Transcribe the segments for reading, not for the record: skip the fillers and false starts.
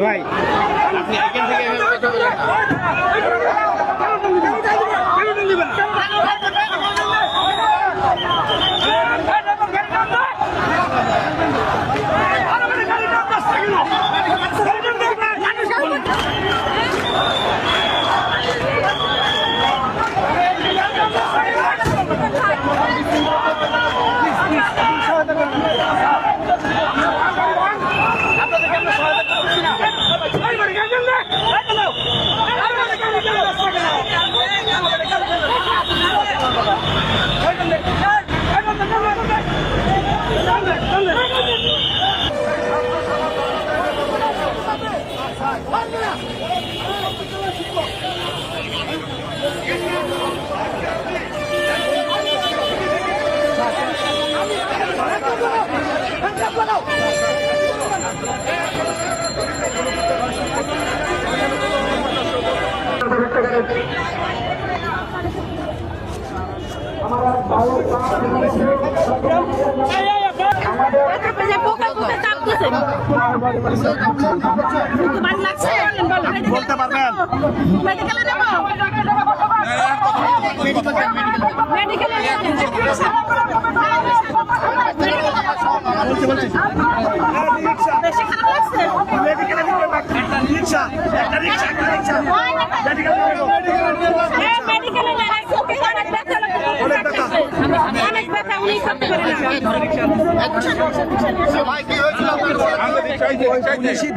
ভাই আপনি এখান থেকে বলতে পারবেন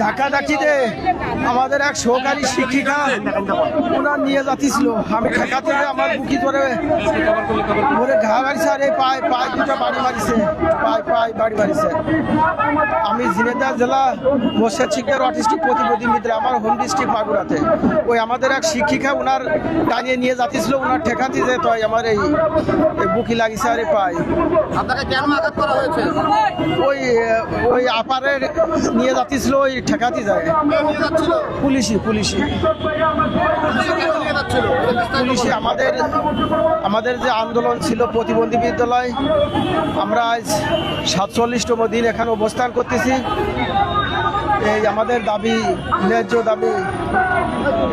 ধাক্কাধাক্কিতে আমাদের এক সহকারী শিক্ষিকা ওনার নিয়ে যাচ্ছিল, আমি ঠেকাতে আমার বুকি ধরে ঘা মারিছে, আর এই পায়ে পায়ে দুটা বাড়ি মারিছে, পায়ে বাড়ি মারিছে। আমি ঝিনাইদহ জেলা মোর্শেদ শিকদার অটিস্টিক প্রতিনিধি মিত্র, আমার হোম ডিস্ট্রিক্ট মাগুরাতে। ওই আমাদের এক শিক্ষিকা ওনার টানিয়ে নিয়ে যাচ্ছিল, ওনার ঠেকাতে যে তো আমার এই বুকি লাগিছে আর এই পায়ে। আপনাকে কেন আঘাত করা হয়েছে? ওই আপারে নিয়ে যাচ্ছিল, ওই ঠেকাতে যায় পুলিশি আমাদের যে আন্দোলন ছিল প্রতিবন্ধী বিদ্যালয়, আমরা আজ 47তম দিন এখানে অবস্থান করতেছি। এই আমাদের দাবি, ন্যায্য দাবি,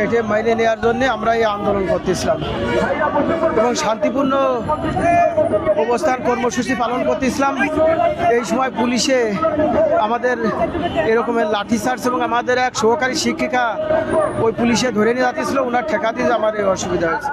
এটা মেনে নেওয়ার জন্য আমরা এই আন্দোলন করতেছিলাম এবং শান্তিপূর্ণ অবস্থান কর্মসূচি পালন করতেছিলাম। এই সময় পুলিশে আমাদের এরকমের লাঠিচার্জ এবং আমাদের এক সহকারী শিক্ষিকা ওই পুলিশে ধরে নিয়ে যাচ্ছিল, ওনার ঠেকাতে আমার এই অসুবিধা হয়েছে।